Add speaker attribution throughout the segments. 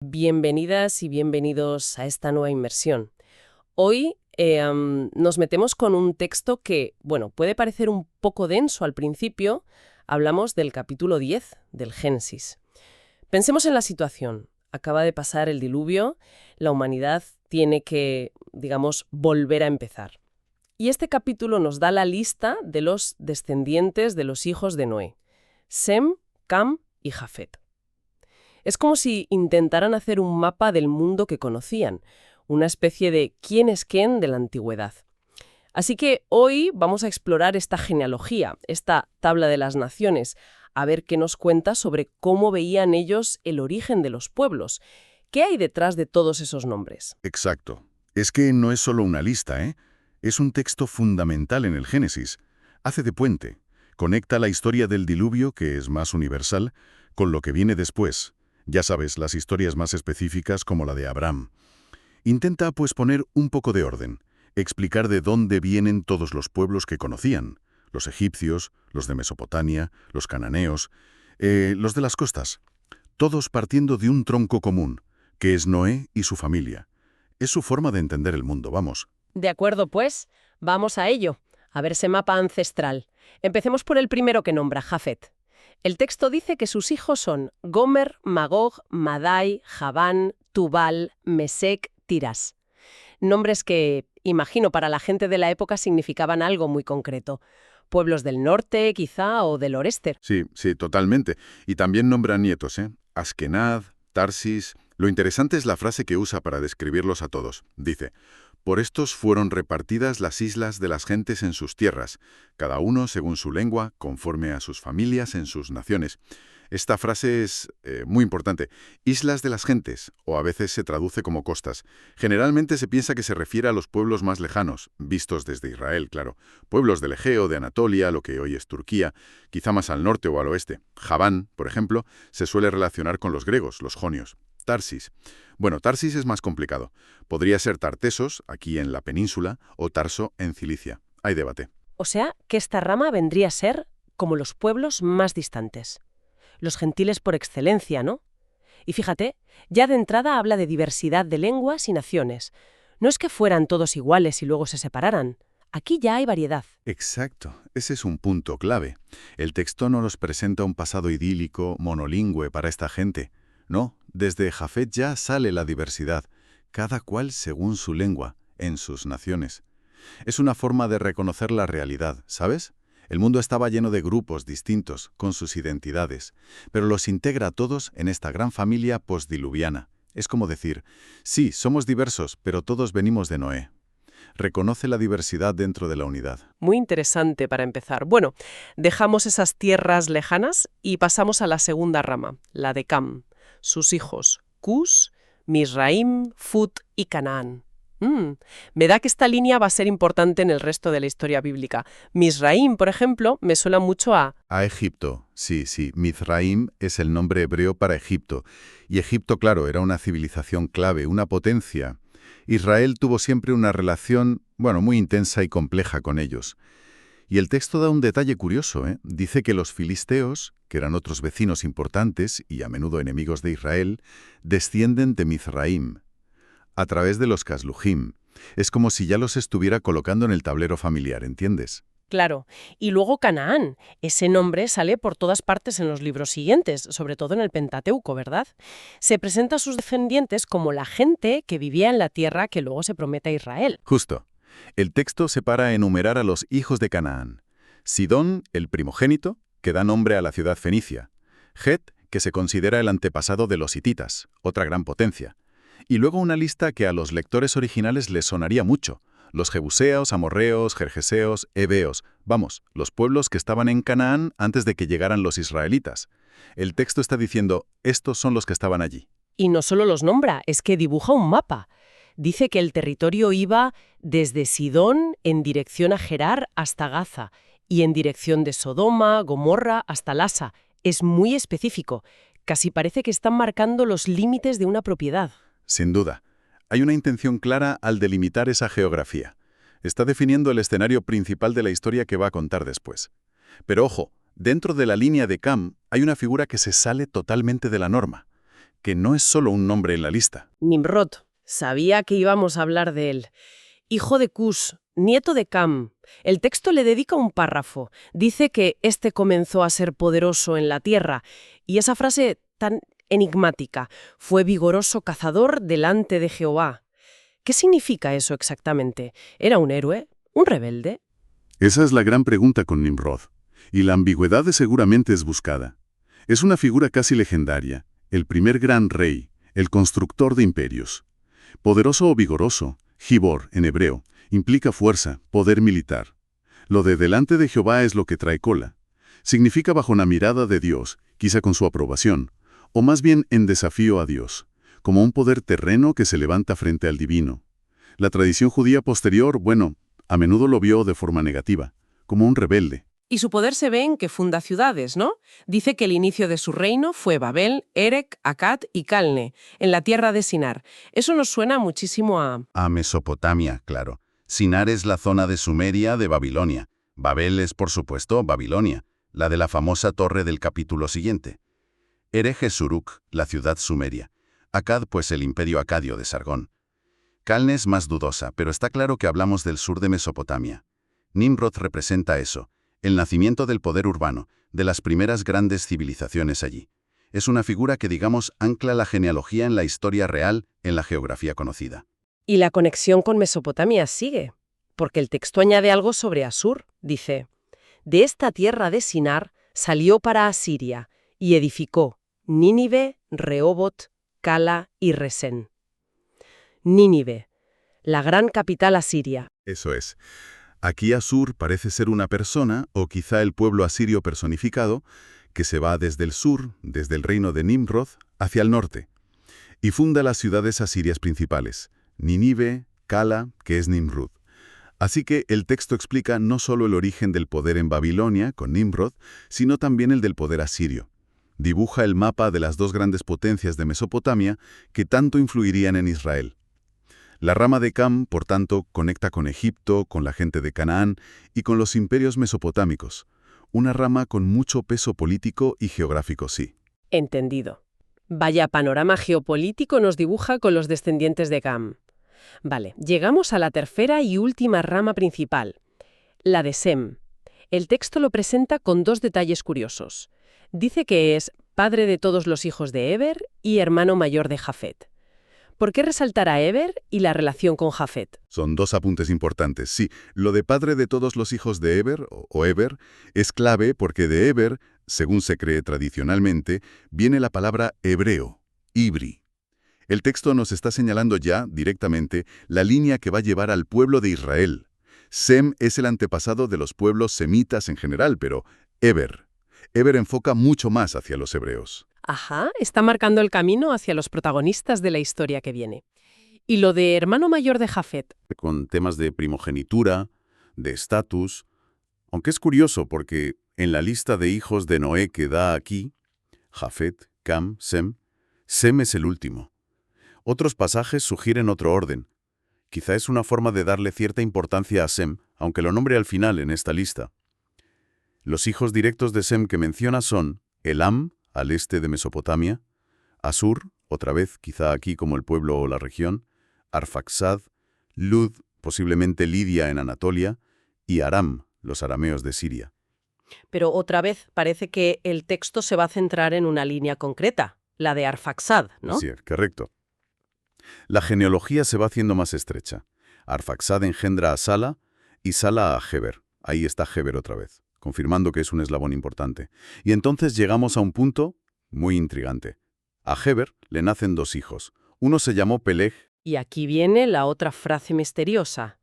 Speaker 1: Bienvenidas y bienvenidos a esta nueva inmersión. Hoy nos metemos con un texto que, bueno, puede parecer un poco denso al principio. Hablamos del capítulo 10 del Génesis. Pensemos en la situación. Acaba de pasar el diluvio, la humanidad tiene que, digamos, volver a empezar. Y este capítulo nos da la lista de los descendientes de los hijos de Noé: Sem, Cam y Jafet. Es como si intentaran hacer un mapa del mundo que conocían, una especie de quién es quién de la antigüedad. Así que hoy vamos a explorar esta genealogía, esta tabla de las naciones, a ver qué nos cuenta sobre cómo veían ellos el origen de los pueblos. ¿Qué hay detrás de todos esos nombres?
Speaker 2: Exacto. Es que no es solo una lista, ¿eh? Es un texto fundamental en el Génesis. Hace de puente. Conecta la historia del diluvio, que es más universal, con lo que viene después. Ya sabes, las historias más específicas como la de Abraham. Intenta, pues, poner un poco de orden, explicar de dónde vienen todos los pueblos que conocían. Los egipcios, los de Mesopotamia, los cananeos, los de las costas. Todos partiendo de un tronco común, que es Noé y su familia. Es su forma de entender el mundo, vamos.
Speaker 1: De acuerdo, pues, vamos a ello, a ver ese mapa ancestral. Empecemos por el primero que nombra, Jafet. El texto dice que sus hijos son Gomer, Magog, Madai, Javán, Tubal, Mesec, Tiras. Nombres que, imagino, para la gente de la época significaban algo muy concreto. Pueblos del norte, quizá, o del oeste.
Speaker 2: Sí, totalmente. Y también nombra nietos, ¿eh? Askenaz, Tarsis. Lo interesante es la frase que usa para describirlos a todos. Dice: por estos fueron repartidas las islas de las gentes en sus tierras, cada uno según su lengua, conforme a sus familias en sus naciones. Esta frase es muy importante. Islas de las gentes, o a veces se traduce como costas. Generalmente se piensa que se refiere a los pueblos más lejanos, vistos desde Israel, claro. Pueblos del Egeo, de Anatolia, lo que hoy es Turquía, quizá más al norte o al oeste. Javán, por ejemplo, se suele relacionar con los griegos, los jonios. Tarsis. Bueno, Tarsis es más complicado. Podría ser Tartesos, aquí en la península, o Tarso, en Cilicia. Hay debate.
Speaker 1: O sea, que esta rama vendría a ser como los pueblos más distantes. Los gentiles por excelencia, ¿no? Y fíjate, ya de entrada habla de diversidad de lenguas y naciones. No es que fueran todos iguales y luego se separaran. Aquí ya hay variedad.
Speaker 2: Exacto, ese es un punto clave. El texto no nos presenta un pasado idílico, monolingüe para esta gente. No, desde Jafet ya sale la diversidad, cada cual según su lengua, en sus naciones. Es una forma de reconocer la realidad, ¿sabes? El mundo estaba lleno de grupos distintos, con sus identidades, pero los integra a todos en esta gran familia postdiluviana. Es como decir: sí, somos diversos, pero todos venimos de Noé. Reconoce la diversidad dentro de la unidad.
Speaker 1: Muy interesante para empezar. Bueno, dejamos esas tierras lejanas y pasamos a la segunda rama, la de Cam. Sus hijos, Cus, Misraim, Fut y Canaán. Me da que esta línea va a ser importante en el resto de la historia bíblica. Misraim, por ejemplo, me suena mucho a...
Speaker 2: A Egipto, sí. Mizraim es el nombre hebreo para Egipto. Y Egipto, claro, era una civilización clave, una potencia. Israel tuvo siempre una relación, muy intensa y compleja con ellos. Y el texto da un detalle curioso, ¿eh? Dice que los filisteos, que eran otros vecinos importantes y a menudo enemigos de Israel, descienden de Mizraim, a través de los Caslujim. Es como si ya los estuviera colocando en el tablero familiar, ¿entiendes?
Speaker 1: Claro. Y luego Canaán. Ese nombre sale por todas partes en los libros siguientes, sobre todo en el Pentateuco, ¿verdad? Se presenta a sus descendientes como la gente que vivía en la tierra que luego se promete a Israel.
Speaker 2: Justo. El texto se para a enumerar a los hijos de Canaán. Sidón, el primogénito, que da nombre a la ciudad fenicia. Het, que se considera el antepasado de los hititas, otra gran potencia. Y luego una lista que a los lectores originales les sonaría mucho: los jebuseos, amorreos, gergeseos, heveos, los pueblos que estaban en Canaán antes de que llegaran los israelitas. El texto está diciendo: estos son los que estaban allí.
Speaker 1: Y no solo los nombra, es que dibuja un mapa. Dice que el territorio iba desde Sidón en dirección a Gerar hasta Gaza y en dirección de Sodoma, Gomorra hasta Lasa. Es muy específico. Casi parece que están marcando los límites de una propiedad.
Speaker 2: Sin duda. Hay una intención clara al delimitar esa geografía. Está definiendo el escenario principal de la historia que va a contar después. Pero ojo, dentro de la línea de Cam hay una figura que se sale totalmente de la norma. que no es solo un nombre en la lista.
Speaker 1: Nimrod. Sabía que íbamos a hablar de él. Hijo de Cus, nieto de Cam. El texto le dedica un párrafo. Dice que este comenzó a ser poderoso en la tierra. Y esa frase tan enigmática, fue vigoroso cazador delante de Jehová. ¿Qué significa eso exactamente? ¿Era un héroe? ¿Un rebelde?
Speaker 2: Esa es la gran pregunta con Nimrod. Y la ambigüedad seguramente es buscada. Es una figura casi legendaria, el primer gran rey, el constructor de imperios. Poderoso o vigoroso, Gibor, en hebreo, implica fuerza, poder militar. Lo de delante de Jehová es lo que trae cola. Significa bajo la mirada de Dios, quizá con su aprobación, o más bien en desafío a Dios, como un poder terreno que se levanta frente al divino. La tradición judía posterior, a menudo lo vio de forma negativa, como un rebelde.
Speaker 1: Y su poder se ve en que funda ciudades, ¿no? Dice que el inicio de su reino fue Babel, Erec, Akkad y Calne, en la tierra de Sinar. Eso nos suena muchísimo
Speaker 3: a Mesopotamia, claro. Sinar es la zona de Sumeria de Babilonia. Babel es, por supuesto, Babilonia, la de la famosa torre del capítulo siguiente. Erec es Uruk, la ciudad sumeria. Akkad, pues el imperio acadio de Sargón. Calne es más dudosa, pero está claro que hablamos del sur de Mesopotamia. Nimrod representa eso. El nacimiento del poder urbano, de las primeras grandes civilizaciones allí. Es una figura que, digamos, ancla la genealogía en la historia real, en la geografía conocida.
Speaker 1: Y la conexión con Mesopotamia sigue, porque el texto añade algo sobre Asur. Dice, de esta tierra de Sinar salió para Asiria y edificó Nínive, Rehobot, Cala y Resén. Nínive, la gran capital asiria.
Speaker 2: Eso es. Aquí Asur parece ser una persona, o quizá el pueblo asirio personificado, que se va desde el sur, desde el reino de Nimrod, hacia el norte, y funda las ciudades asirias principales, Nínive, Cala, que es Nimrud. Así que el texto explica no solo el origen del poder en Babilonia, con Nimrod, sino también el del poder asirio. Dibuja el mapa de las dos grandes potencias de Mesopotamia que tanto influirían en Israel. La rama de Cam, por tanto, conecta con Egipto, con la gente de Canaán y con los imperios mesopotámicos. Una rama con mucho peso político y geográfico, sí.
Speaker 1: Entendido. Vaya panorama geopolítico nos dibuja con los descendientes de Cam. Vale, llegamos a la tercera y última rama principal, la de Sem. El texto lo presenta con dos detalles curiosos. Dice que es padre de todos los hijos de Eber y hermano mayor de Jafet. ¿Por qué resaltar a Eber y la relación con Jafet?
Speaker 2: Son dos apuntes importantes. Sí, lo de padre de todos los hijos de Eber, o Eber, es clave porque de Eber, según se cree tradicionalmente, viene la palabra hebreo, ibri. El texto nos está señalando ya, directamente, la línea que va a llevar al pueblo de Israel. Sem es el antepasado de los pueblos semitas en general, pero Eber enfoca mucho más hacia los hebreos.
Speaker 1: Ajá, está marcando el camino hacia los protagonistas de la historia que viene. ¿Y lo de hermano mayor de Jafet?
Speaker 2: Con temas de primogenitura, de estatus, aunque es curioso porque en la lista de hijos de Noé que da aquí, Jafet, Cam, Sem es el último. Otros pasajes sugieren otro orden. Quizá es una forma de darle cierta importancia a Sem, aunque lo nombre al final en esta lista. Los hijos directos de Sem que menciona son Elam, al este de Mesopotamia, Asur, otra vez, quizá aquí como el pueblo o la región, Arfaxad, Lud, posiblemente Lidia en Anatolia, y Aram, los arameos de Siria.
Speaker 1: Pero otra vez parece que el texto se va a centrar en una línea concreta, la de Arfaxad, ¿no?
Speaker 2: Sí, correcto. La genealogía se va haciendo más estrecha. Arfaxad engendra a Sala y Sala a Heber. Ahí está Heber otra vez, confirmando que es un eslabón importante. Y entonces llegamos a un punto muy intrigante. A Heber le nacen dos hijos. Uno se llamó Peleg.
Speaker 1: Y aquí viene la otra frase misteriosa.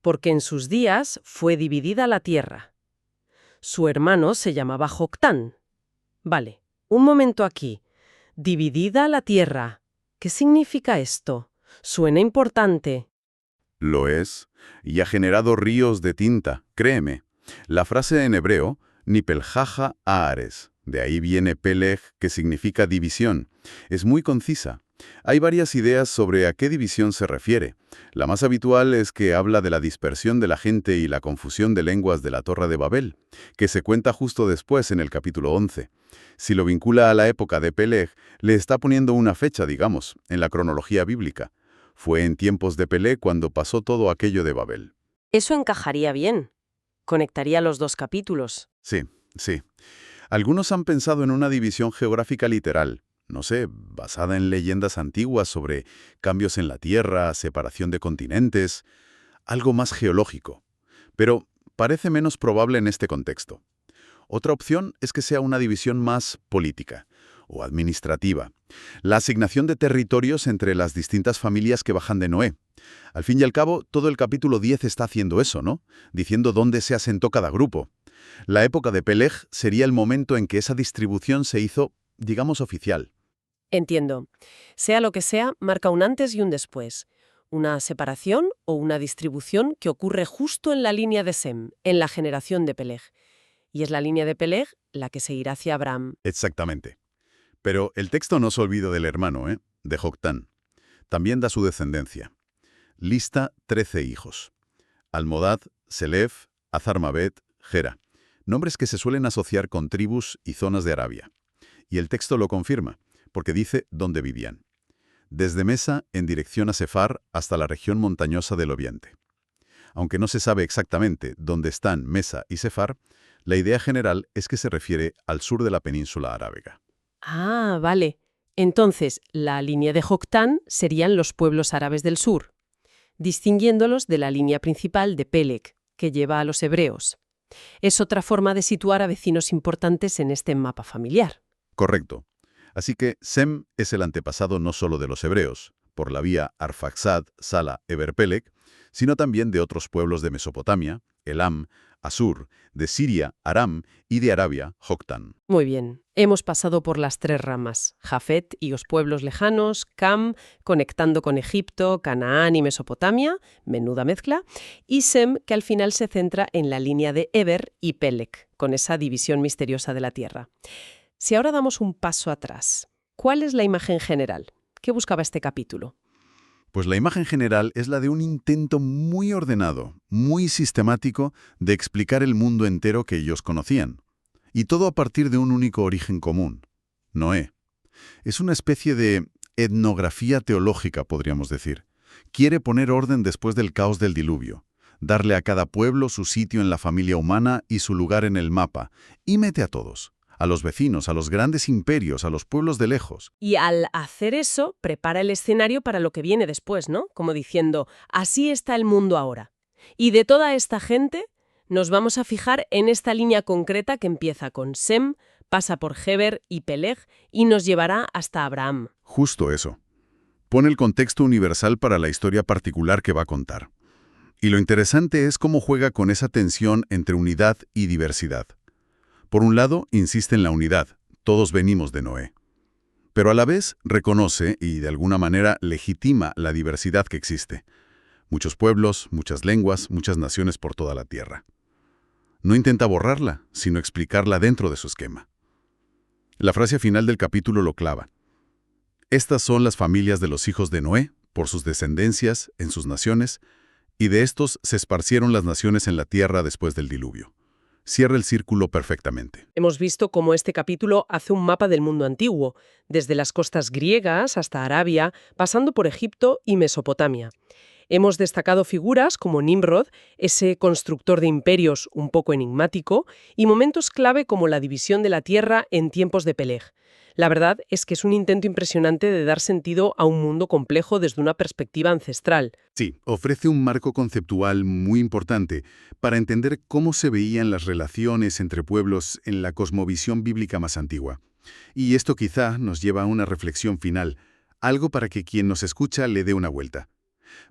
Speaker 1: Porque en sus días fue dividida la tierra. Su hermano se llamaba Joctán. Vale, un momento aquí. Dividida la tierra. ¿Qué significa esto? Suena importante.
Speaker 2: Lo es, y ha generado ríos de tinta, créeme. La frase en hebreo, Nipeljaja Aares, de ahí viene Peleg, que significa división. Es muy concisa. Hay varias ideas sobre a qué división se refiere. La más habitual es que habla de la dispersión de la gente y la confusión de lenguas de la Torre de Babel, que se cuenta justo después en el capítulo 11. Si lo vincula a la época de Peleg, le está poniendo una fecha, digamos, en la cronología bíblica. Fue en tiempos de Peleg cuando pasó todo aquello de Babel.
Speaker 1: Eso encajaría bien. Conectaría los dos capítulos.
Speaker 2: Sí, sí. Algunos han pensado en una división geográfica literal, no sé, basada en leyendas antiguas sobre cambios en la Tierra, separación de continentes, algo más geológico. Pero parece menos probable en este contexto. Otra opción es que sea una división más política o administrativa. La asignación de territorios entre las distintas familias que bajan de Noé. Al fin y al cabo, todo el capítulo 10 está haciendo eso, ¿no? Diciendo dónde se asentó cada grupo. La época de Peleg sería el momento en que esa distribución se hizo, digamos, oficial.
Speaker 1: Entiendo. Sea lo que sea, marca un antes y un después. Una separación o una distribución que ocurre justo en la línea de Sem, en la generación de Peleg. Y es la línea de Peleg la que seguirá hacia Abraham.
Speaker 2: Exactamente. Pero el texto no se olvida del hermano, de Joctán. También da su descendencia. Lista 13 hijos. Almodad, Selef, Azarmabet, Gera. Nombres que se suelen asociar con tribus y zonas de Arabia. Y el texto lo confirma, porque dice dónde vivían. Desde Mesa en dirección a Sefar hasta la región montañosa del Oriente. Aunque no se sabe exactamente dónde están Mesa y Sefar, la idea general es que se refiere al sur de la península arábiga.
Speaker 1: Ah, vale. Entonces, la línea de Joctán serían los pueblos árabes del sur, distinguiéndolos de la línea principal de Peleg, que lleva a los hebreos. Es otra forma de situar a vecinos importantes en este mapa familiar.
Speaker 2: Correcto. Así que Sem es el antepasado no solo de los hebreos, por la vía Arfaxad, Sala, Eber-Peleg, sino también de otros pueblos de Mesopotamia, Elam, Asur, de Siria, Aram y de Arabia, Joctán.
Speaker 1: Muy bien. Hemos pasado por las tres ramas, Jafet y los pueblos lejanos, Cam, conectando con Egipto, Canaán y Mesopotamia, menuda mezcla, y Sem, que al final se centra en la línea de Eber y Peleg, con esa división misteriosa de la tierra. Si ahora damos un paso atrás, ¿cuál es la imagen general? ¿Qué buscaba este capítulo?
Speaker 2: Pues la imagen general es la de un intento muy ordenado, muy sistemático de explicar el mundo entero que ellos conocían. Y todo a partir de un único origen común, Noé. Es una especie de etnografía teológica, podríamos decir. Quiere poner orden después del caos del diluvio, darle a cada pueblo su sitio en la familia humana y su lugar en el mapa, y mete a todos. A los vecinos, a los grandes imperios, a los pueblos de lejos.
Speaker 1: Y al hacer eso, prepara el escenario para lo que viene después, ¿no? Como diciendo, así está el mundo ahora. Y de toda esta gente, nos vamos a fijar en esta línea concreta que empieza con Sem, pasa por Heber y Peleg y nos llevará hasta Abraham.
Speaker 2: Justo eso. Pone el contexto universal para la historia particular que va a contar. Y lo interesante es cómo juega con esa tensión entre unidad y diversidad. Por un lado, insiste en la unidad, todos venimos de Noé. Pero a la vez reconoce y de alguna manera legitima la diversidad que existe. Muchos pueblos, muchas lenguas, muchas naciones por toda la tierra. No intenta borrarla, sino explicarla dentro de su esquema. La frase final del capítulo lo clava. Estas son las familias de los hijos de Noé, por sus descendencias, en sus naciones, y de estos se esparcieron las naciones en la tierra después del diluvio. Cierra el círculo perfectamente.
Speaker 1: Hemos visto cómo este capítulo hace un mapa del mundo antiguo, desde las costas griegas hasta Arabia, pasando por Egipto y Mesopotamia. Hemos destacado figuras como Nimrod, ese constructor de imperios un poco enigmático, y momentos clave como la división de la tierra en tiempos de Peleg. La verdad es que es un intento impresionante de dar sentido a un mundo complejo desde una perspectiva ancestral.
Speaker 2: Sí, ofrece un marco conceptual muy importante para entender cómo se veían las relaciones entre pueblos en la cosmovisión bíblica más antigua. Y esto quizá nos lleva a una reflexión final, algo para que quien nos escucha le dé una vuelta.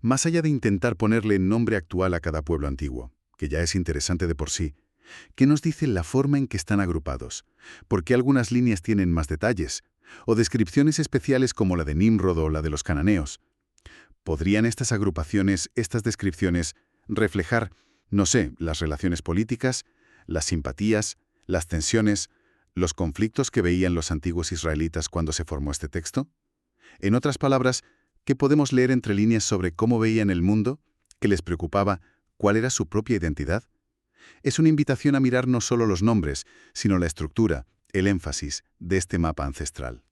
Speaker 2: Más allá de intentar ponerle nombre actual a cada pueblo antiguo, que ya es interesante de por sí, ¿qué nos dice la forma en que están agrupados? ¿Por qué algunas líneas tienen más detalles? ¿O descripciones especiales como la de Nimrod o la de los cananeos? ¿Podrían estas agrupaciones, estas descripciones, reflejar, no sé, las relaciones políticas, las simpatías, las tensiones, los conflictos que veían los antiguos israelitas cuando se formó este texto? En otras palabras, ¿qué podemos leer entre líneas sobre cómo veían el mundo? ¿Qué les preocupaba? ¿Cuál era su propia identidad? Es una invitación a mirar no solo los nombres, sino la estructura, el énfasis de este mapa ancestral.